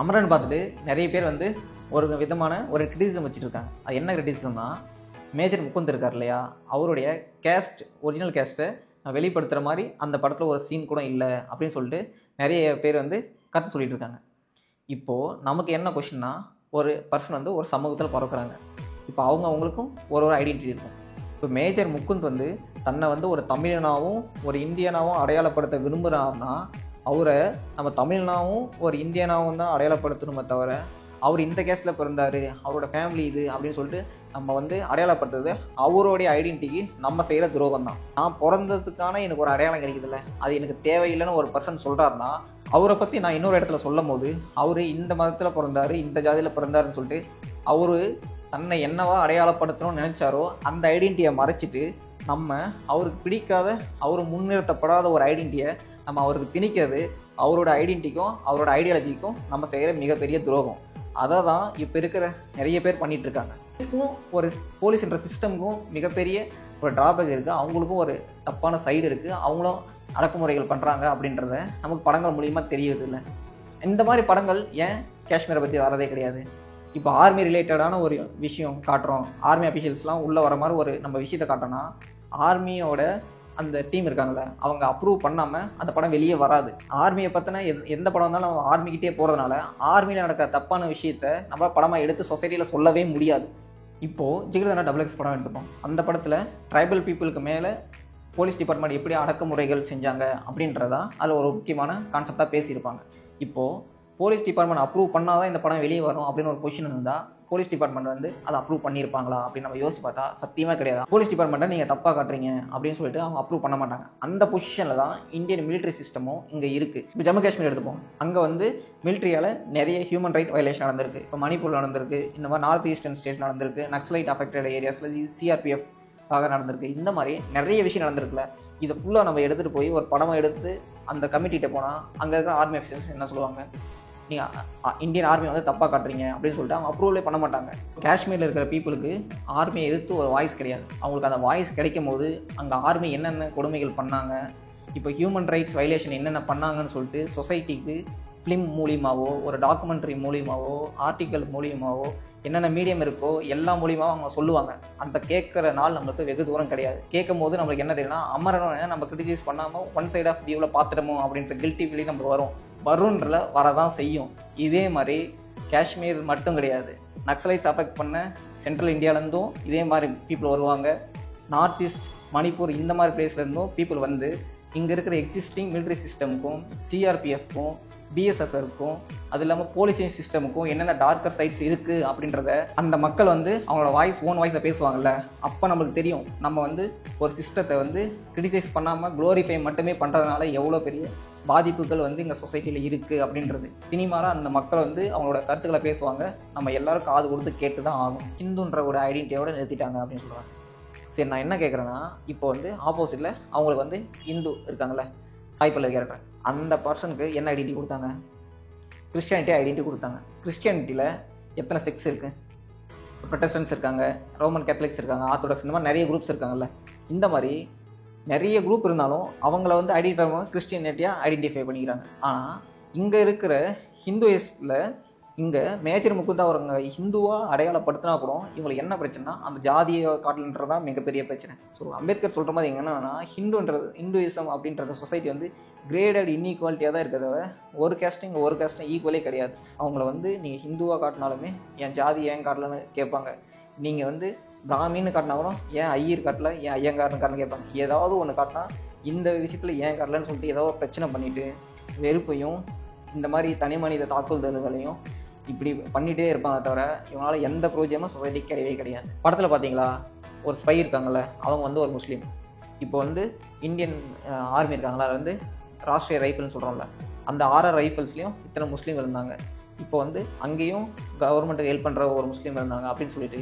அமரன் பார்த்துட்டு நிறைய பேர் வந்து ஒரு விதமான ஒரு கிரிட்டிசிசம் வச்சுட்டு இருக்காங்க. அது என்ன கிரிட்டிசிசம்னா, மேஜர் முகுந்த் இருக்கார் இல்லையா, அவருடைய கேஸ்ட் ஒரிஜினல் கேஸ்ட்டை வெளிப்படுத்துகிற மாதிரி அந்த படத்தில் ஒரு சீன் கூட இல்லை அப்படின்னு சொல்லிட்டு நிறைய பேர் வந்து கருத்து சொல்லிட்டு இருக்காங்க. இப்போது நமக்கு என்ன கொஷின்னா, ஒரு பர்சன் வந்து ஒரு சமூகத்தில் பிறக்கிறாங்க. இப்போ அவங்களுக்கும் ஒரு ஐடென்டிட்டி இருக்கும். இப்போ மேஜர் முகுந்த் வந்து தன்னை வந்து ஒரு தமிழனாகவும் ஒரு இந்தியனாகவும் அடையாளப்படுத்த விரும்புகிறாருன்னா, அவரை நம்ம தமிழனாகவும் ஒரு இந்தியனாகவும் தான் அடையாளப்படுத்தணுமே தவிர, அவர் இந்த கேஸில் பிறந்தார், அவரோட ஃபேமிலி இது அப்படின்னு சொல்லிட்டு நம்ம வந்து அடையாளப்படுத்துறது அவருடைய ஐடென்டிட்டிக்கு நம்ம செய்கிற துரோகம் தான். நான் பிறந்ததுக்கான எனக்கு ஒரு அடையாளம் கிடைக்குதுல்ல, அது எனக்கு தேவையில்லைன்னு ஒரு பர்சன் சொல்கிறாருன்னா, அவரை பற்றி நான் இன்னொரு இடத்துல சொல்லும் போது அவர் இந்த மதத்தில் பிறந்தார், இந்த ஜாதியில் பிறந்தாருன்னு சொல்லிட்டு அவர் தன்னை என்னவா அடையாளப்படுத்தணும்னு நினச்சாரோ அந்த ஐடென்டிட்டியை மறைச்சிட்டு நம்ம அவருக்கு பிடிக்காத, அவர் முன்னிறுத்தப்படாத ஒரு ஐடென்டிட்டியை நம்ம அவருக்கு திணிக்கிறது அவரோட ஐடென்டிட்டிக்கும் அவரோட ஐடியாலஜிக்கும் நம்ம செய்கிற மிகப்பெரிய துரோகம். அதை தான் இப்போ இருக்கிற நிறைய பேர் பண்ணிகிட்டு இருக்காங்க. ஒரு போலீஸ் என்ற சிஸ்டமுக்கும் மிகப்பெரிய ஒரு டிராபேக் இருக்குது, அவங்களுக்கும் ஒரு தப்பான சைடு இருக்குது, அவங்களும் அடக்குமுறைகள் பண்ணுறாங்க அப்படின்றத நமக்கு படங்கள் மூலிமா தெரியறது இல்லை. இந்த மாதிரி படங்கள் ஏன் காஷ்மீரை பற்றி வரதே கிடையாது. இப்போ ஆர்மி ரிலேட்டடான ஒரு விஷயம் காட்டுறோம், ஆர்மி அஃபிஷியல்ஸ்லாம் உள்ளே வர மாதிரி ஒரு நம்ம விஷயத்தை காட்டோன்னா, ஆர்மியோட அந்த டீம் இருக்காங்கள்ல, அவங்க அப்ரூவ் பண்ணாமல் அந்த படம் வெளியே வராது. ஆர்மியை பற்றின எந்த படம் இருந்தாலும் நம்ம ஆர்மிக்கிட்டே போகிறதுனால ஆர்மியில் நடக்கிற தப்பான விஷயத்தை நம்ம படமாக எடுத்து சொசைட்டியில் சொல்லவே முடியாது. இப்போது ஜிகிர்தண்டா XX படம் எடுத்துப்போம். அந்த படத்தில் ட்ரைபல் பீப்புளுக்கு மேலே போலீஸ் டிபார்ட்மெண்ட் எப்படி அடக்குமுறைகள் செஞ்சாங்க அப்படின்றதான் அதில் ஒரு முக்கியமான கான்செப்டாக பேசியிருப்பாங்க. இப்போது போலீஸ் டிபார்ட்மெண்ட் அப்ரூவ் பண்ணால் தான் இந்த படம் வெளியே வரும் அப்படின்னு ஒரு கொஷின் இருந்தால், போலீஸ் டிபார்ட்மெண்ட் வந்து அதை அப்ரூவ் பண்ணியிருப்பாங்களா அப்படின்னு நம்ம யோசிச்சு பார்த்தா சத்தியமாக கிடையாது. போலீஸ் டிபார்ட்மெண்ட்டை நீங்கள் தப்பாக காட்டுறீங்க அப்படின்னு சொல்லிட்டு அவங்க அப்ரூவ் பண்ண மாட்டாங்க. அந்த பொசிஷனில் தான் இந்தியன் மிலிட்ரி சிஸ்டமும் இங்கே இருக்குது. இப்போ ஜம்மு காஷ்மீர் எடுத்துப்போம். அங்கே வந்து மிலிட்ரியால் நிறைய ஹியூமன் ரைட் வயலேஷன் நடந்திருக்கு. இப்போ மணிப்பூர் நடந்திருக்கு, இந்த மாதிரி நார்த் ஈஸ்டர்ன் ஸ்டேட் நடந்திருக்கு, நக்சலைட் அஃபெக்டட் ஏரியாஸில் CRPF நடந்திருக்கு. இந்த மாதிரி நிறைய விஷயம் நடந்திருக்குல்ல. இதை ஃபுல்லாக நம்ம எடுத்துகிட்டு போய் ஒரு படமாக எடுத்து அந்த கமிட்டிகிட்ட போனால் அங்கே இருக்கிற ஆர்மி ஆஃபீஸர்ஸ் என்ன சொல்லுவாங்க, நீங்கள் இந்தியன் ஆர்மி வந்து தப்பாக காட்டுறீங்க அப்படின்னு சொல்லிட்டு அவங்க அப்ரூவலே பண்ண மாட்டாங்க. காஷ்மீரில் இருக்கிற பீப்புளுக்கு ஆர்மியை எதிர்த்து ஒரு வாய்ஸ் கிடையாது. அவங்களுக்கு அந்த வாய்ஸ் கிடைக்கும் போது அங்கே ஆர்மி என்னென்ன கொடுமைகள் பண்ணாங்க, இப்போ ஹியூமன் ரைட்ஸ் வயலேஷன் என்னென்ன பண்ணாங்கன்னு சொல்லிட்டு சொசைட்டிக்கு ஃபிலிம் மூலியமாகவோ ஒரு டாக்குமெண்ட்ரி மூலியமாகவோ ஆர்டிக்கல் மூலியமாகவோ என்னென்ன மீடியம் இருக்கோ எல்லா மூலியமாகவும் அவங்க சொல்லுவாங்க. அந்த கேட்குற நாள் நம்மளுக்கு வெகு தூரம் கிடையாது. கேட்கும் போது நம்மளுக்கு என்ன தெரியும்னா, அமரணும் நம்ம கிரிட்டிசைஸ் பண்ணாமல் ஒன் சைட் ஆஃப் வியூவில் பார்த்துட்டோமோ அப்படின்ற கில்ட்டி ஃபீலிங் நமக்கு வரும்ன்றல வரதான் செய்யும். இதே மாதிரி காஷ்மீர் மட்டும் கிடையாது, நக்சலைட்ஸ் அஃபெக்ட் பண்ண சென்ட்ரல் இந்தியாவிலேருந்தும் இதே மாதிரி பீப்புள் வருவாங்க. நார்த் ஈஸ்ட் மணிப்பூர் இந்த மாதிரி பிளேஸ்லேருந்தும் பீப்புள் வந்து இங்கே இருக்கிற எக்ஸிஸ்டிங் மிலிட்ரி சிஸ்டமுக்கும் CRPFக்கும் BSFக்கும் அது இல்லாமல் போலீசிங் சிஸ்டமுக்கும் என்னென்ன டார்க்கர் சைட்ஸ் இருக்குது அப்படின்றத அந்த மக்கள் வந்து அவங்களோட ஓன் வாய்ஸில் பேசுவாங்கள்ல. அப்போ நம்மளுக்கு தெரியும் நம்ம வந்து ஒரு சிஸ்டத்தை வந்து கிரிட்டிசைஸ் பண்ணாமல் க்ளோரிஃபை மட்டுமே பண்ணுறதுனால எவ்வளோ பெரிய பாதிப்புகள் வந்து இங்கே சொசைட்டியில் இருக்குது அப்படின்றது. சினிமாவில் அந்த மக்கள் வந்து அவங்களோட கருத்துக்களை பேசுவாங்க, நம்ம எல்லோரும் காது கொடுத்து கேட்டு தான் ஆகும். ஹிந்துன்ற ஒரு ஐடென்டிட்டியோட நிறுத்திட்டாங்க அப்படின்னு சொல்கிறாங்க. சரி, நான் என்ன கேட்குறேன்னா, இப்போ வந்து ஆப்போசிட்டில் அவங்களுக்கு வந்து இந்து இருக்காங்கள்ல, சாய் பல்லவி கேரக்டர், அந்த பர்சனுக்கு என்ன ஐடென்டிட்டி கொடுத்தாங்க? கிறிஸ்டியானிட்டி ஐடென்டிட்டி கொடுத்தாங்க. கிறிஸ்டியானிட்டியில் எத்தனை செக்ஸ் இருக்குது? ப்ரொட்டஸ்டன்ஸ் இருக்காங்க, ரோமன் கேத்தலிக்ஸ் இருக்காங்க, ஆர்த்தடாக்ஸ், இந்த மாதிரி நிறைய குரூப்ஸ் இருக்காங்கல்ல. இந்த மாதிரி நிறைய குரூப் இருந்தாலும் அவங்கள வந்து கிறிஸ்டியானிட்டியாக ஐடென்டிஃபை பண்ணிக்கிறாங்க. ஆனால் இங்கே இருக்கிற ஹிந்துயிஸ்டில் இங்கே மேஜர் முகுந்தா அவங்க ஹிந்துவாக அடையாளப்படுத்தினா கூட இவங்களுக்கு என்ன பிரச்சனைனா, அந்த ஜாதியை காட்டலன்றதான் மிகப்பெரிய பிரச்சனை. ஸோ அம்பேத்கர் சொல்கிற மாதிரி என்னன்னா, ஹிந்துயிசம் அப்படின்ற சொசைட்டி வந்து கிரேடட் இன்இக்வாலிட்டியாக தான் இருக்கிறத, ஒரு கேஸ்ட்டும் இங்கே ஒரு கேஸ்ட்டும் ஈக்குவலே கிடையாது. அவங்கள வந்து நீங்கள் ஹிந்துவாக காட்டினாலுமே என் ஜாதி ஏன் காட்டலன்னு கேட்பாங்க. நீங்கள் வந்து பிராமின்னு காட்டினா கூட ஏன் ஐயர் காட்டல, ஏன் ஐயங்காரன்னு காட்டலன்னு கேட்பாங்க. ஏதாவது ஒன்று காட்டினா இந்த விஷயத்தில் ஏன் காட்டலன்னு சொல்லிட்டு ஏதோ ஒரு பிரச்சனை பண்ணிவிட்டு வெறுப்பையும் இந்த மாதிரி தனி மனித தாக்குதல்களையும் இப்படி பண்ணிகிட்டே இருப்பாங்க. தவிர இவங்களால் எந்த ப்ரோஜனமும் சொசைட்டிக்கு கிடையவே கிடையாது. படத்தில் பார்த்தீங்களா, ஒரு ஸ்பை இருக்காங்கள்ல, அவங்க வந்து ஒரு முஸ்லீம். இப்போ வந்து இந்தியன் ஆர்மி இருக்காங்களா, அது வந்து ராஷ்ட்ரிய ரைஃபிள்னு சொல்கிறோம்ல, அந்த RR ரைஃபிள்ஸ்லேயும் இத்தனை முஸ்லீம் இருந்தாங்க. இப்போ வந்து அங்கேயும் கவர்மெண்ட்டுக்கு ஹெல்ப் பண்ணுற ஒரு முஸ்லீம் இருந்தாங்க அப்படின்னு சொல்லிட்டு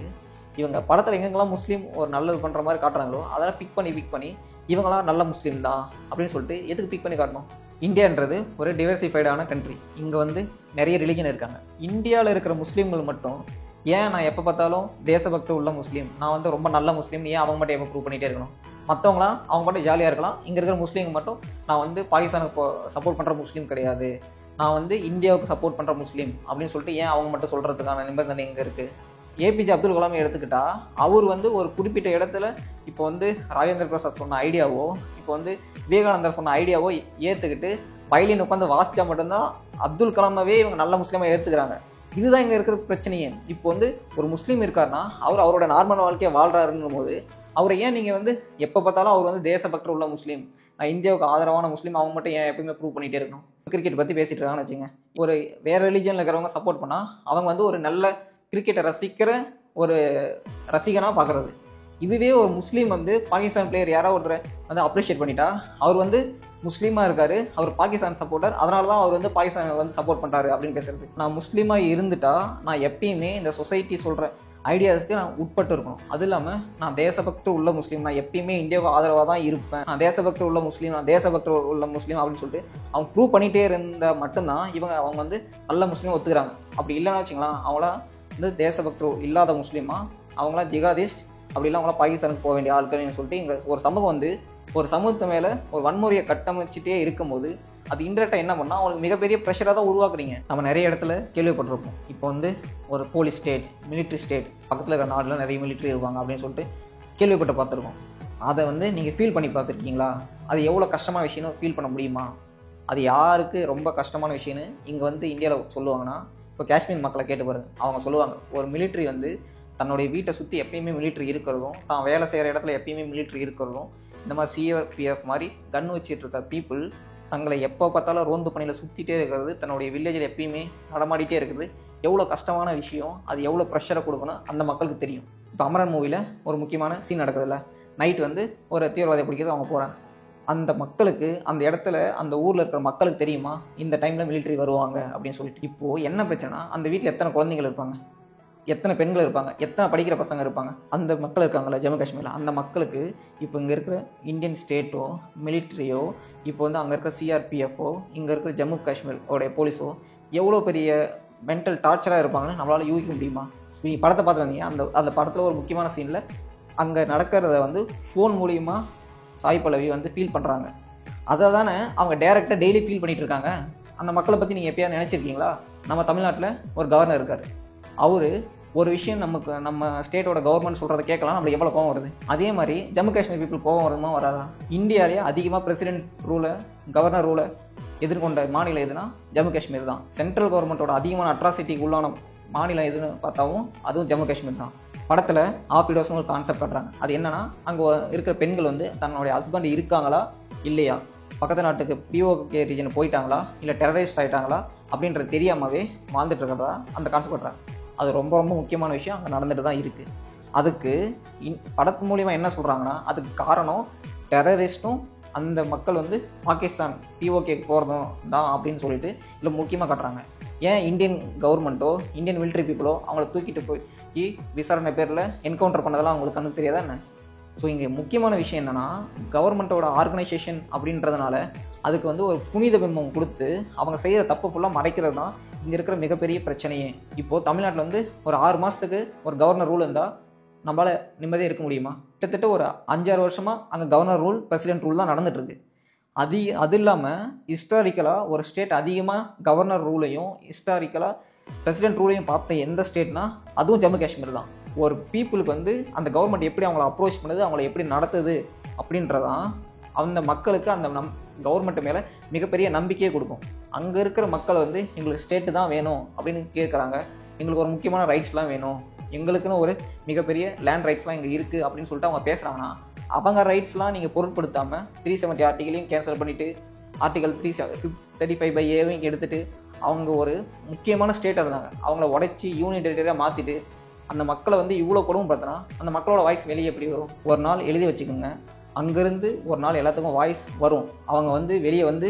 இவங்க படத்தில் எங்கெங்கெல்லாம் முஸ்லீம் ஒரு நல்லது பண்ணுற மாதிரி காட்டுறாங்களோ அதெல்லாம் பிக் பண்ணி இவங்களாம் நல்ல முஸ்லீம் தான் அப்படின்னு சொல்லிட்டு எதுக்கு பிக் பண்ணி காட்டணும்? இந்தியான்றது ஒரு டிவர்சிஃபைடான கண்ட்ரி. இங்கே வந்து நிறைய ரிலிஜன் இருக்காங்க. இந்தியாவில் இருக்கிற முஸ்லீம்கள் மட்டும் ஏன் நான் எப்போ பார்த்தாலும் தேசபக்தி உள்ள முஸ்லீம், நான் வந்து ரொம்ப நல்ல முஸ்லீம், ஏன் அவங்க மட்டும் எப்போ ப்ரூவ் பண்ணிகிட்டே இருக்கணும்? மற்றவங்களாம் அவங்க மட்டும் ஜாலியாக இருக்கலாம், இங்கே இருக்கிற முஸ்லீம் மட்டும் நான் வந்து பாகிஸ்தானுக்கு சப்போர்ட் பண்ணுற முஸ்லீம் கிடையாது, நான் வந்து இந்தியாவுக்கு சப்போர்ட் பண்ணுற முஸ்லீம் அப்படின்னு சொல்லிட்டு ஏன் அவங்க மட்டும் சொல்கிறதுக்கான நிபந்தனை எங்கே இருக்குது? ஏபிஜே அப்துல் கலாம் எடுத்துக்கிட்டா அவர் வந்து ஒரு குறிப்பிட்ட இடத்துல இப்போ வந்து ராஜேந்திர பிரசாத் சொன்ன ஐடியாவோ இப்போ வந்து விவேகானந்தர் சொன்ன ஐடியாவோ ஏற்றுக்கிட்டு வயலின் உட்காந்து வாசிச்சா மட்டும்தான் அப்துல் கலாமாவே இவங்க நல்ல முஸ்லீமாக ஏற்றுக்கிறாங்க. இதுதான் இங்கே இருக்கிற பிரச்சனையே. இப்போ வந்து ஒரு முஸ்லீம் இருக்காருன்னா அவரோட நார்மல் வாழ்க்கையை வாழ்றாருன்னும் போது அவரை ஏன் நீங்கள் வந்து எப்போ பார்த்தாலும் அவர் வந்து தேசபக்தர் உள்ள முஸ்லீம், நான் இந்தியாவுக்கு ஆதரவான முஸ்லீம், அவங்க மட்டும் ஏன் எப்பயுமே ப்ரூவ் பண்ணிகிட்டே இருக்கணும்? கிரிக்கெட் பற்றி பேசிட்டு இருக்காங்கன்னு வச்சுங்க, ஒரு வேறு ரிலீஜனில் இருக்கிறவங்க சப்போர்ட் பண்ணால் அவங்க வந்து ஒரு நல்ல கிரிக்கெட்டை ரசிக்கிற ஒரு ரசிகனாக பார்க்குறது. இதுவே ஒரு முஸ்லீம் வந்து பாகிஸ்தான் பிளேயர் யாராவது ஒருத்தரை வந்து அப்ரிஷியேட் பண்ணிட்டா அவர் வந்து முஸ்லீமாக இருக்காரு, அவர் பாகிஸ்தான் சப்போர்ட்டர், அதனால தான் அவர் வந்து பாகிஸ்தானை வந்து சப்போர்ட் பண்ணுறாரு அப்படின்னு பேசுறது. நான் முஸ்லீமாக இருந்துட்டா நான் எப்பயுமே இந்த சொசைட்டி சொல்கிற ஐடியாஸ்க்கு நான் உட்பட்டு இருக்கணும். அது இல்லாமல் நான் தேசபக்தர் உள்ள முஸ்லீம், நான் எப்பயுமே இந்தியாவுக்கு ஆதரவாக தான் இருப்பேன், நான் தேசபக்தர் உள்ள முஸ்லீம், நான் தேசபக்தர் உள்ள முஸ்லீம் அப்படின்னு சொல்லிட்டு அவங்க ப்ரூவ் பண்ணிகிட்டே இருந்தால் மட்டும்தான் அவங்க வந்து நல்ல முஸ்லீம் ஒத்துக்கிறாங்க. அப்படி இல்லைன்னா வச்சுங்களேன், அவங்களாம் வந்து தேசபக்தர் இல்லாத முஸ்லீமா, அவங்களாம் ஜிகாதிஸ்ட், அப்படிலாம் அவங்களாம் பாகிஸ்தானுக்கு போக வேண்டிய ஆட்கள்னு சொல்லிட்டு இங்கே ஒரு சமூகம் வந்து ஒரு சமூகத்து மேலே ஒரு வன்முறையை கட்டமைச்சிட்டே இருக்கும்போது அது இன்டெரக்டாக என்ன பண்ணால் அவங்களுக்கு மிகப்பெரிய ப்ரெஷராக தான் உருவாக்குறீங்க. நம்ம நிறைய இடத்துல கேள்விப்பட்டிருப்போம், இப்போ வந்து ஒரு போலீஸ் ஸ்டேட், மிலிட்ரி ஸ்டேட், பக்கத்தில் இருக்கிற நாட்டில் நிறைய மிலிட்ரி இருப்பாங்க அப்படின்னு சொல்லிட்டு கேள்விப்பட்டு பார்த்துருக்கோம். அதை வந்து நீங்கள் ஃபீல் பண்ணி பார்த்துருக்கீங்களா? அது எவ்வளோ கஷ்டமான விஷயம்னு ஃபீல் பண்ண முடியுமா? அது யாருக்கு ரொம்ப கஷ்டமான விஷயம்னு இங்கே வந்து இந்தியாவில் சொல்லுவாங்கன்னா, இப்போ காஷ்மீர் மக்களை கேட்டு பாருங்க, அவங்க சொல்லுவாங்க ஒரு மிலிட்ரி வந்து தன்னுடைய வீட்டை சுற்றி எப்பயுமே மிலிட்ரி இருக்கிறதும், தான் வேலை செய்கிற இடத்துல எப்பயுமே மிலிட்ரி இருக்கிறதும், இந்த மாதிரி சிஆர்பிஎஃப் மாதிரி கன் வச்சுட்டு இருக்க பீப்புள் தங்களை எப்போ பார்த்தாலும் ரோந்து பணியில் சுற்றிட்டே இருக்கிறது, தன்னுடைய வில்லேஜில் எப்பயுமே நடமாடிட்டே இருக்கிறது எவ்வளோ கஷ்டமான விஷயம், அது எவ்வளோ ப்ரெஷரை கொடுக்கணும் அந்த மக்களுக்கு தெரியும். இப்போ அமரன் மூவியில் ஒரு முக்கியமான சீன் நடக்குதுல்ல, நைட் வந்து ஒரு தீவிரவாதியை பிடிக்கிறது அவங்க போகிறாங்க. அந்த மக்களுக்கு அந்த இடத்துல அந்த ஊரில் இருக்கிற மக்களுக்கு தெரியுமா இந்த டைமில் மிலிட்ரி வருவாங்க அப்படின்னு சொல்லிட்டு? இப்போது என்ன பிரச்சனை, அந்த வீட்டில் எத்தனை குழந்தைகள் இருப்பாங்க, எத்தனை பெண்கள் இருப்பாங்க, எத்தனை படிக்கிற பசங்க இருப்பாங்க, அந்த மக்கள் இருக்காங்களா ஜம்மு காஷ்மீரில், அந்த மக்களுக்கு இப்போ இங்கே இருக்கிற இந்தியன் ஸ்டேட்டோ மிலிட்ரியோ இப்போ வந்து அங்கே இருக்கிற சிஆர்பிஎஃப்போ இங்கே இருக்கிற ஜம்மு காஷ்மீரோடைய போலீஸோ எவ்வளோ பெரிய மென்டல் டார்ச்சராக இருப்பாங்கன்னு நம்மளால் யூகிக்க முடியுமா? நீங்கள் படத்தை பார்த்துருந்தீங்க, அந்த படத்தில் ஒரு முக்கியமான சீனில் அங்கே நடக்கிறத வந்து ஃபோன் மூலிமா சாய் பல்லவி வந்து ஃபீல் பண்ணுறாங்க. அதை தானே அவங்க டேரெக்டாக டெய்லி ஃபீல் பண்ணிகிட்டு இருக்காங்க. அந்த மக்களை பற்றி நீங்கள் எப்போயாவது நினச்சிருக்கீங்களா? நம்ம தமிழ்நாட்டில் ஒரு கவர்னர் இருக்கார், அவர் ஒரு விஷயம் நம்ம ஸ்டேட்டோட கவர்மெண்ட் சொல்கிறத கேட்கலாம், நம்மளுக்கு எவ்வளோ கோவம் வருது. அதே மாதிரி ஜம்மு காஷ்மீர் பீப்புள் கோவம் வருமா வராதா? இந்தியாவிலேயே அதிகமாக பிரசிடென்ட் ரூலை, கவர்னர் ரூலை எதிர்கொண்ட மாநிலம் எதுனா ஜம்மு காஷ்மீர் தான். சென்ட்ரல் கவர்மெண்ட்டோட அதிகமான அட்ராசிட்டிக்கு உள்ளான மாநிலம் எதுன்னு பார்த்தாவும் அதுவும் ஜம்மு காஷ்மீர் தான். படத்தில் ஆப்பிடோஸ்னு ஒரு கான்செப்ட் காட்டுறாங்க. அது என்னன்னா, அங்கே இருக்கிற பெண்கள் வந்து தன்னுடைய ஹஸ்பண்ட் இருக்காங்களா இல்லையா, பக்கத்து நாட்டுக்கு பிஓகே ரீஜன் போயிட்டாங்களா இல்லை டெரரிஸ்ட் ஆகிட்டாங்களா அப்படின்றது தெரியாமவே வாழ்ந்துட்டு இருக்கிறதா அந்த கான்செப்ட் காட்டுறாங்க. அது ரொம்ப ரொம்ப முக்கியமான விஷயம் அங்கே நடந்துட்டு தான் இருக்குது. அதுக்கு படத்து மூலிமா என்ன சொல்கிறாங்கன்னா, அதுக்கு காரணம் டெரரிஸ்ட்டும் அந்த மக்கள் வந்து பாகிஸ்தான் பிஓகேக்கு போகிறதும் தான் அப்படின்னு சொல்லிட்டு இல்லை முக்கியமாக காட்டுறாங்க. ஏன் இந்தியன் கவர்மெண்ட்டோ இந்தியன் மிலிட்ரி பீப்புளோ அவங்கள தூக்கிட்டு போய் விசாரணை பேரில் என்கவுண்டர் பண்ணதெல்லாம் அவங்களுக்கு கண்ணுக்கு தெரியாதா என்ன? ஸோ இங்கே முக்கியமான விஷயம் என்னென்னா, கவர்மெண்ட்டோட ஆர்கனைசேஷன் அப்படின்றதுனால அதுக்கு வந்து ஒரு புனித பிம்பம் கொடுத்து அவங்க செய்கிற தப்பு ஃபுல்லாக மறைக்கிறது தான் இங்கே இருக்கிற மிகப்பெரிய பிரச்சனையே. இப்போது தமிழ்நாட்டில் வந்து ஒரு 6 மாதத்துக்கு ஒரு கவர்னர் ரூல் இருந்தால் நம்மளால் நிம்மதியாக இருக்க முடியுமா? கிட்டத்தட்ட ஒரு 5-6 வருஷமாக அங்கே கவர்னர் ரூல், பிரசிடென்ட் ரூல் தான் நடந்துகிட்ருக்கு. அது இல்லாமல் ஹிஸ்டாரிக்கலாக ஒரு ஸ்டேட் அதிகமாக கவர்னர் ரூலையும் ஹிஸ்டாரிக்கலாக பிரசிடென்ட் ரூலையும் பார்த்த எந்த ஸ்டேட்னா அதுவும் ஜம்மு காஷ்மீர் தான். ஒரு பீப்புளுக்கு வந்து அந்த கவர்மெண்ட் எப்படி அவங்கள அப்ரோச் பண்ணுது, அவங்கள எப்படி நடத்துது அப்படின்றதான் அந்த மக்களுக்கு அந்த கவர்மெண்ட் மேலே மிகப்பெரிய நம்பிக்கையே கொடுக்கும். அங்கே இருக்கிற மக்கள் வந்து எங்களுக்கு ஸ்டேட்டு தான் வேணும் அப்படின்னு கேட்குறாங்க, எங்களுக்கு ஒரு முக்கியமான ரைட்ஸ்லாம் வேணும், எங்களுக்குன்னு ஒரு மிகப்பெரிய லேண்ட் ரைட்ஸ்லாம் இங்கே இருக்குது அப்படின்னு சொல்லிட்டு அவங்க பேசுகிறாங்கன்னா, அவங்க ரைட்ஸ்லாம் நீங்கள் பொருட்படுத்தாமல் 370 ஆர்டிகளையும் கேன்சல் பண்ணிவிட்டு ஆர்டிகல் 335/A எடுத்துகிட்டு அவங்க ஒரு முக்கியமான ஸ்டேட்டாக இருந்தாங்க, அவங்கள உடைச்சி யூனியன் டெரிட்டரியாக மாற்றிட்டு அந்த மக்களை வந்து இவ்வளோ கொடுமைப்படுத்தினா அந்த மக்களோட வாய்ஸ் வெளியே எப்படி வரும்? ஒரு நாள் எழுதி வச்சுக்கோங்க, அங்கேருந்து ஒரு நாள் எல்லாத்துக்கும் வாய்ஸ் வரும். அவங்க வந்து வெளியே வந்து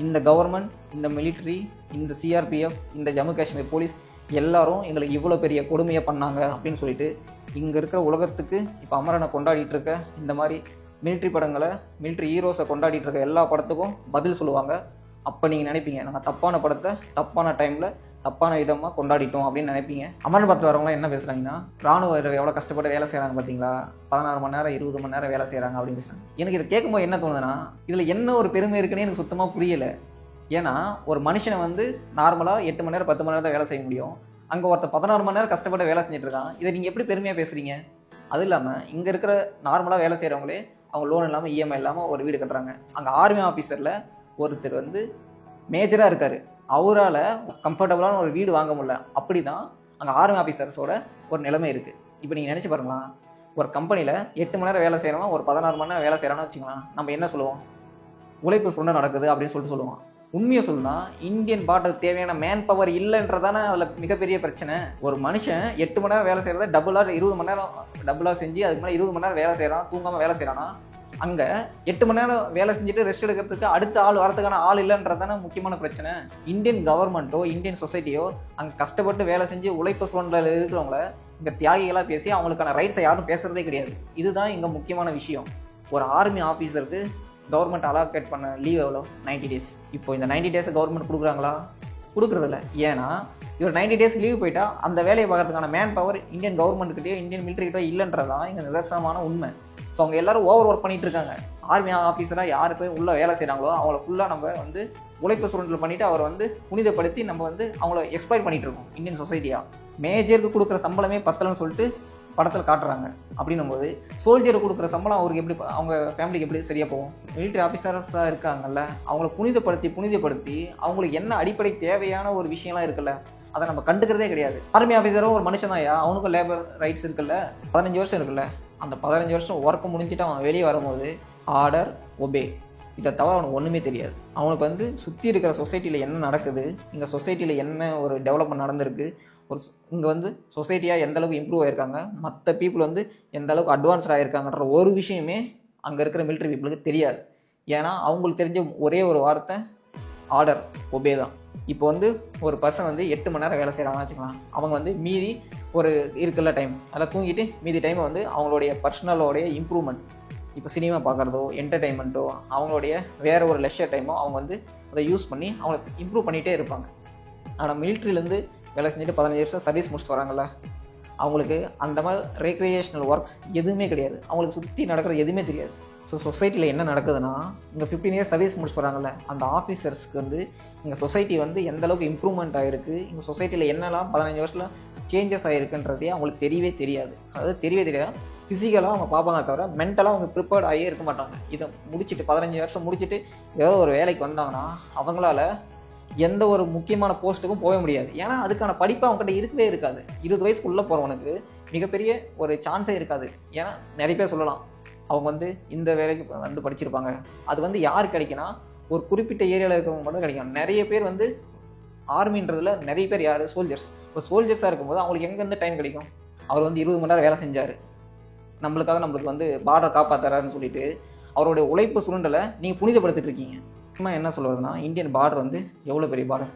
இந்த கவர்மெண்ட், இந்த மிலிட்ரி, இந்த சிஆர்பிஎஃப், இந்த ஜம்மு காஷ்மீர் போலீஸ் எல்லாரும் எங்களுக்கு இவ்வளோ பெரிய கொடுமையை பண்ணாங்க அப்படின்னு சொல்லிட்டு இங்கே இருக்கிற உலகத்துக்கு இப்போ அமரனை கொண்டாடிட்டு இருக்க இந்த மாதிரி மிலிட்ரி படங்களை, மிலிட்ரி ஹீரோஸை கொண்டாடிட்டு இருக்க எல்லா படத்துக்கும் பதில் சொல்லுவாங்க. அப்போ நீங்கள் நினைப்பீங்க, நாங்கள் தப்பான படத்தை தப்பான டைமில் தப்பான விதமாக கொண்டாடிட்டோம் அப்படின்னு நினைப்பீங்க. அமரன் படத்தில் வரவங்களாம் என்ன பேசுகிறாங்கன்னா, ராணுவ எவ்வளோ கஷ்டப்பட்டு வேலை செய்கிறாங்க பார்த்தீங்களா, 16 மணி நேரம் 20 மணி நேரம் வேலை செய்கிறாங்க அப்படின்னு பேசுகிறாங்க. எனக்கு இதை கேட்கும்போது என்ன தோணுதுன்னா, இதில் என்ன ஒரு பெருமை இருக்குன்னு எனக்கு சுத்தமாக புரியலை. ஏன்னா ஒரு மனுஷனை வந்து நார்மலாக 8 மணி நேரம் 10 மணி நேரம் தான் வேலை செய்ய முடியும். அங்கே ஒருத்தர் 16 மணி நேரம் கஷ்டப்பட்டு வேலை செஞ்சுட்டு இருக்கான். இதை நீங்கள் எப்படி பெருமையாக பேசுகிறீங்க? அதுவும் இல்லாமல் இங்கே இருக்கிற நார்மலாக வேலை செய்கிறவங்களே அவங்க லோன் இல்லாமல் இஎம்ஐ இல்லாமல் ஒரு வீடு கட்டுறாங்க. அங்கே ஆர்மி ஆஃபீஸரில் ஒருத்தர் வந்து மேஜராக இருக்கார், அவரால் கம்ஃபர்டபுளான ஒரு வீடு வாங்க முடியல. அப்படி தான் அங்கே ஆர்மி ஆஃபீஸர்ஸோட ஒரு நிலைமை இருக்குது. இப்போ நீங்கள் நினச்சி பாருங்களா, ஒரு கம்பெனியில் 8 மணி நேரம் வேலை செய்கிறவன் ஒரு 16 மணி நேரம் வேலை செய்கிறான்னு வச்சுக்கலாம். நம்ம என்ன சொல்லுவோம்? உழைப்பு சுரண்டை நடக்குது அப்படின்னு சொல்லிட்டு சொல்லுவோம். உண்மையை சொல்லணும்னா இந்தியன் பார்டருக்கு தேவையான மேன் பவர் இல்லைன்றதானே அதில் மிகப்பெரிய பிரச்சனை. ஒரு மனுஷன் 8 மணி நேரம் வேலை செய்கிறத டபுளாக 20 மணி நேரம் டபுளாக செஞ்சு அதுக்கு மேலே 20 மணி நேரம் வேலை செய்கிறான், தூங்காமல் வேலை செய்கிறான்னா அங்கே 8 மணி நேரம் வேலை செஞ்சுட்டு ரெஸ்ட் எடுக்கிறதுக்கு அடுத்த ஆள் வரதுக்கான ஆள் இல்லைன்றதானே முக்கியமான பிரச்சனை. இந்தியன் கவர்மெண்ட்டோ இந்தியன் சொசைட்டியோ அங்கே கஷ்டப்பட்டு வேலை செஞ்சு உழைப்பு சுரண்டில் இருக்கிறவங்கள இங்கே தியாகிகளாக பேசி அவங்களுக்கான ரைட்ஸை யாரும் பேசுகிறதே கிடையாது. இதுதான் இங்கே முக்கியமான விஷயம். ஒரு ஆர்மி ஆஃபீஸருக்கு கவர்மெண்ட் அலோகேட் பண்ண லீவ் எவ்வளோ? 90 டேஸ். இப்போ இந்த 90 டேஸை கவர்மெண்ட் கொடுக்குறாங்களா? கொடுக்குறதில்ல. ஏன்னா இவர் 90 டேஸ் லீவ் போயிட்டா அந்த வேலையை பார்க்கறதுக்கான மேன் பவர் இந்தியன் கவர்மெண்ட்கிட்டயோ இந்தியன் மிலிட்டரிகிட்டயோ இல்லைன்றதான் இங்கே நிதர்சனமான உண்மை. ஸோ அவங்க எல்லாரும் ஓவர் ஒர்க் பண்ணிட்டு இருக்காங்க. ஆர்மி ஆஃபீஸராக யார் போய் உள்ள வேலை செய்கிறாங்களோ அவங்கள ஃபுல்லாக நம்ம வந்து உழைப்பு சுரண்டல் பண்ணிவிட்டு அவரை வந்து புனிதப்படுத்தி நம்ம வந்து அவங்கள எக்ஸ்ப்ளாய்ட் பண்ணிட்டு இருக்கோம் இந்தியன் சொசைட்டியாக. மேஜருக்கு கொடுக்குற சம்பளமே பத்தலன்னு சொல்லிட்டு படத்தில் காட்டுறாங்க. அப்படின்னும் போது சோல்ஜருக்கு கொடுக்குற சம்பளம் அவருக்கு எப்படி, அவங்க ஃபேமிலிக்கு எப்படி சரியாக போகும்? மிலிட்ரி ஆஃபீஸர்ஸாக இருக்காங்கல்ல, அவங்கள புனிதப்படுத்தி அவங்களுக்கு என்ன அடிப்படை தேவையான ஒரு விஷயம்லாம் இருக்குல்ல, அதை நம்ம கண்டுக்கிறதே கிடையாது. ஆர்மி ஆஃபீஸரும் ஒரு மனுஷன் தான்யா, அவனுக்கும் லேபர் ரைட்ஸ் இருக்குல்ல. 15 வருஷம் இருக்குல்ல, அந்த 15 வருஷம் ஒர்க்கு முடிஞ்சுட்டு அவன் வெளியே வரும்போது ஆர்டர் ஒபே, இதை தவிர அவனுக்கு ஒன்றுமே தெரியாது. அவனுக்கு வந்து சுற்றி இருக்கிற சொசைட்டியில் என்ன நடக்குது, இங்கே சொசைட்டியில் என்ன ஒரு டெவலப்மெண்ட் நடந்திருக்கு, ஒரு இங்கே வந்து சொசைட்டியாக எந்த அளவுக்கு இம்ப்ரூவ் ஆகிருக்காங்க, மற்ற பீப்புள் வந்து எந்த அளவுக்கு அட்வான்ஸ்டாக ஆகிருக்காங்கன்ற ஒரு விஷயமே அங்கே இருக்கிற மிலிட்ரி பீப்புளுக்கு தெரியாது. ஏன்னா அவங்களுக்கு தெரிஞ்ச ஒரே ஒரு வார்த்தை ஆர்டர் ஒபே தான். இப்போ வந்து ஒரு பர்சன் வந்து 8 மணி நேரம் வேலை செய்கிறாங்கன்னு வச்சுக்கலாம். அவங்க வந்து மீதி ஒரு இருக்குல்ல டைம், அதில் தூங்கிட்டு மீதி டைமை வந்து அவங்களுடைய பர்சனலோடைய இம்ப்ரூவ்மெண்ட், இப்போ சினிமா பார்க்குறதோ என்டர்டெயின்மெண்ட்டோ அவங்களுடைய வேறு ஒரு லெஷர் டைமோ அவங்க வந்து அதை யூஸ் பண்ணி அவங்கள இம்ப்ரூவ் பண்ணிகிட்டே இருப்பாங்க. ஆனால் மிலிட்ரியிலேருந்து வேலை செஞ்சுட்டு 15 வருஷம் சர்வீஸ் முடிச்சுட்டு வராங்கல்ல, அவங்களுக்கு அந்த மாதிரி ரெக்ரியேஷனல் ஒர்க்ஸ் எதுவுமே கிடையாது. அவங்களுக்கு சுற்றி நடக்கிற எதுவுமே தெரியாது. ஸோ சொசைட்டியில் என்ன நடக்குதுன்னா, இங்கே 15 இயர்ஸ் சர்வீஸ் முடிச்சுட்டு வராங்கல்ல, அந்த ஆஃபீஸர்ஸ்க்கு வந்து இங்கே சொசைட்டி வந்து எந்த அளவுக்கு இம்ப்ரூவ்மெண்ட் ஆகிருக்கு, இங்கே சொசைட்டியில் என்னெல்லாம் 15 வருஷத்தில் சேஞ்சஸ் ஆகிருக்குன்றதே அவங்களுக்கு தெரியவே தெரியாது. அதாவது தெரியவே தெரியாது. ஃபிசிக்கலாக அவங்க பார்ப்பாங்க தவிர மென்டலாக அவங்க ப்ரிப்பேர்ட் ஆகியே இருக்க மாட்டாங்க. இதை முடிச்சுட்டு 15 வருஷம் முடிச்சுட்டு ஏதோ ஒரு வேலைக்கு வந்தாங்கன்னா அவங்களால எந்த ஒரு முக்கியமான போஸ்ட்டுக்கும் போக முடியாது. ஏன்னா அதுக்கான படிப்பு அவங்ககிட்ட இருக்கவே இருக்காது. 20 வயசுக்குள்ளே போகிறவனுக்கு மிகப்பெரிய ஒரு சான்ஸே இருக்காது. ஏன்னா நிறைய பேர் சொல்லலாம் அவங்க வந்து இந்த வேலைக்கு வந்து படிச்சிருப்பாங்க, அது வந்து யார் கிடைக்குன்னா ஒரு குறிப்பிட்ட ஏரியாவில் இருக்கிறவங்க மட்டும் கிடைக்கும். நிறைய பேர் வந்து ஆர்மின்றதுல நிறைய பேர் யார் சோல்ஜர்ஸ். இப்போ சோல்ஜர்ஸாக இருக்கும்போது அவங்களுக்கு எங்கேருந்து டைம் கிடைக்கும்? அவர் வந்து 20 மணி நேரம் வேலை செஞ்சார், நம்மளுக்கு வந்து பார்டரை காப்பாற்றுறாருன்னு சொல்லிட்டு அவருடைய உழைப்பு சுருண்டலை நீங்கள் புனிதப்படுத்திட்டு இருக்கீங்க. என்ன சொல்லுறதுன்னா, இந்தியன் பார்டர் வந்து எவ்வளோ பெரிய பார்டர்.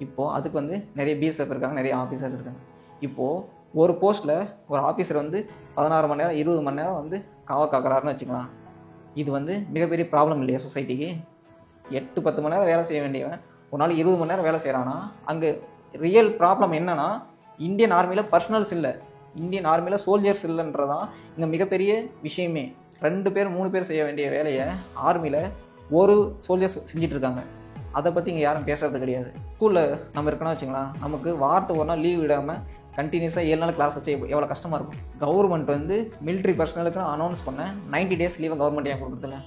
இப்போது அதுக்கு வந்து நிறைய பிஎஸ்எஃப் இருக்காங்க, நிறைய ஆஃபீஸர்ஸ் இருக்காங்க. இப்போது ஒரு போஸ்ட்டில் ஒரு ஆஃபீஸர் வந்து 16 மணி நேரம் 20 மணி நேரம் வந்து காக்கிறாருன்னு வச்சுக்கலாம். இது வந்து மிகப்பெரிய ப்ராப்ளம் இல்லையா சொசைட்டிக்கு? 8-10 மணி நேரம் வேலை செய்ய வேண்டியவன் ஒரு நாள் 20 மணி நேரம் வேலை செய்கிறான்னா அங்கே ரியல் ப்ராப்ளம் என்னன்னா, இந்தியன் ஆர்மியில் பர்சனல்ஸ் இல்லை, இந்தியன் ஆர்மியில் சோல்ஜர்ஸ் இல்லைன்றதான் இங்கே மிகப்பெரிய விஷயமே. 2 பேர் 3 பேர் செய்ய வேண்டிய வேலையை ஆர்மியில் ஒரு சோல்ஜர்ஸ் செஞ்சுட்டு இருக்காங்க. அதை பற்றி இங்கே யாரும் பேசுறது கிடையாது. ஸ்கூலில் நம்ம இருக்கணும்னு வச்சுக்கலாம், நமக்கு வாரத்தை ஒரு நாள் லீவ் விடாமல் கண்டினியூஸாக 7 நாள் கிளாஸ் வச்சு எவ்வளோ கஷ்டமாக இருக்கும். கவர்மெண்ட் வந்து மிலிட்ரி பர்சனலுக்கு அனௌன்ஸ் பண்ண 90 டேஸ் லீவை கவர்மெண்ட் ஏன் கொடுக்குறதில்ல?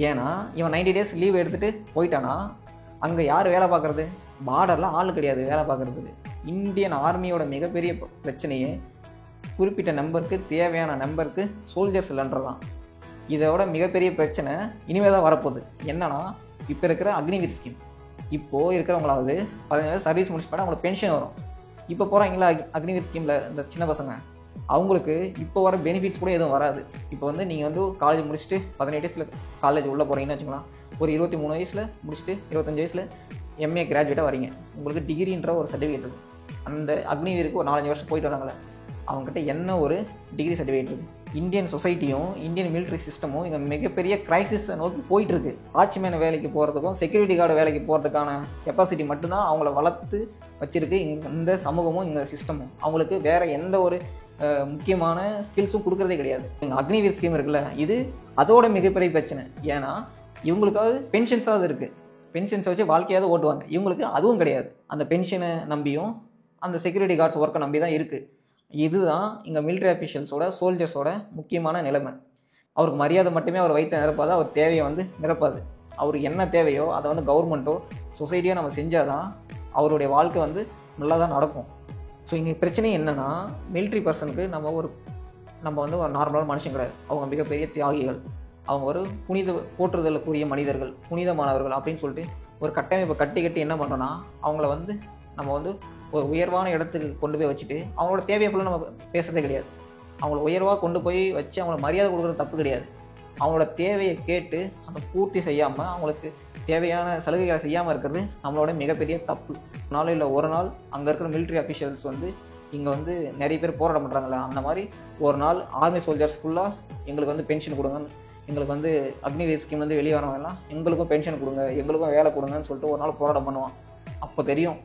ஏன்னா இவன் 90 டேஸ் லீவ் எடுத்துகிட்டு போயிட்டானா அங்கே யார் வேலை பார்க்குறது? பார்டரில் ஆள் கிடையாது வேலை பார்க்குறதுக்கு. இந்தியன் ஆர்மியோட மிகப்பெரிய பிரச்சனையே குறிப்பிட்ட நம்பருக்கு தேவையான நம்பருக்கு சோல்ஜர்ஸ் இல்லைன்றதான். இதோட மிகப்பெரிய பிரச்சனை இனிமேல் தான் வரப்போகுது. என்னன்னா, இப்போ இருக்கிற அக்னிவீர் ஸ்கீம், இப்போது இருக்கிறவங்களாவது 15 சர்வீஸ் முடிச்சுட்டா அவங்களுக்கு பென்ஷன் வரும். இப்போ போகிறாங்களா அக்னிவீர் ஸ்கீமில் இந்த சின்ன பசங்க, அவங்களுக்கு இப்போ வர பெனிஃபிட்ஸ் கூட எதுவும் வராது. இப்போ வந்து நீங்கள் வந்து காலேஜ் முடிச்சுட்டு 18 வயசில் காலேஜ் உள்ளே போகிறீங்கன்னு வச்சுக்கலாம், ஒரு 23 வயசில் முடிச்சுட்டு 25 வயசில் எம்ஏ கிராஜுவேட்டாக வரீங்க, உங்களுக்கு டிகிரின்ற ஒரு சர்டிஃபிகேட் இருக்குது. அந்த அக்னிவீருக்கு ஒரு 4-5 வருஷம் போயிட்டு வராங்களே, அவங்ககிட்ட என்ன ஒரு டிகிரி சர்டிஃபிகேட் இருக்குது? இந்தியன் சொசைட்டியும் இந்தியன் மிலிட்ரி சிஸ்டமும் இங்கே மிகப்பெரிய கிரைசிஸை நோக்கி போயிட்டுருக்கு. வாட்ச்மேன் வேலைக்கு போகிறதுக்கும் செக்யூரிட்டி கார்டு வேலைக்கு போகிறதுக்கான கெப்பாசிட்டி மட்டும்தான் அவங்கள வளர்த்து வச்சுருக்கு இந்த சமூகமும் இந்த சிஸ்டமும். அவங்களுக்கு வேறு எந்த ஒரு முக்கியமான ஸ்கில்ஸும் கொடுக்குறதே கிடையாது. இங்கே அக்னிவீர் ஸ்கீம் இருக்குல்ல, இது அதோட மிகப்பெரிய பிரச்சனை. ஏன்னா இவங்களுக்காவது பென்ஷன்ஸாவது இருக்குது, பென்ஷன்ஸை வச்சு வாழ்க்கையாவது ஓட்டுவாங்க. இவங்களுக்கு அதுவும் கிடையாது. அந்த பென்ஷனை நம்பியும் அந்த செக்யூரிட்டி கார்ட்ஸ் ஒர்க்கை நம்பி தான் இருக்குது. இதுதான் இங்கே மிலிட்ரி அஃபீஷியல்ஸோட சோல்ஜர்ஸோட முக்கியமான நிலைமை. அவருக்கு மரியாதை மட்டுமே அவர் வைத்த நிரப்பாது, அவர் தேவையை வந்து நிரப்பாது. அவருக்கு என்ன தேவையோ அதை வந்து கவர்மெண்ட்டோ சொசைட்டியோ நம்ம செஞ்சால் தான் அவருடைய வாழ்க்கை வந்து நல்லா தான் நடக்கும். ஸோ இங்கே பிரச்சனை என்னென்னா, மிலிட்ரி பர்சனுக்கு நம்ம வந்து ஒரு நார்மலான மனுஷன் கிடையாது. அவங்க மிகப்பெரிய தியாகிகள். அவங்க ஒரு போற்றுதலுக்குரிய மனிதர்கள், புனிதமானவர்கள் அப்படின்னு சொல்லிட்டு ஒரு கட்டமைப்பை கட்டி என்ன பண்ணுறோன்னா, அவங்கள வந்து நம்ம வந்து ஒரு உயர்வான இடத்துக்கு கொண்டு போய் வச்சுட்டு அவங்களோட தேவையை ஃபுல்லாக நம்ம பேசுகிறதே கிடையாது. அவங்கள உயர்வாக கொண்டு போய் வச்சு அவங்கள மரியாதை கொடுக்குறது தப்பு கிடையாது. அவங்களோட தேவையை கேட்டு அதை பூர்த்தி செய்யாமல் அவங்களுக்கு தேவையான சலுகைகளை செய்யாமல் இருக்கிறது நம்மளோட மிகப்பெரிய தப்பு. நாளில் ஒரு நாள் அங்கே இருக்கிற மிலிட்ரி அஃபீஷியல்ஸ் வந்து இங்கே வந்து நிறைய பேர் போராட்டம் பண்ணுறாங்களே, அந்த மாதிரி ஒரு நாள் ஆர்மி சோல்ஜர்ஸ் ஃபுல்லாக எங்களுக்கு வந்து பென்ஷன் கொடுங்க, எங்களுக்கு வந்து அக்னிவீர் ஸ்கீம் வந்து வெளியே வரவங்கலாம் எங்களுக்கும் பென்ஷன் கொடுங்க, எங்களுக்கும் வேலை கொடுங்கன்னு சொல்லிட்டு ஒரு நாள் போராட்டம் பண்ணுவான். அப்போ தெரியும்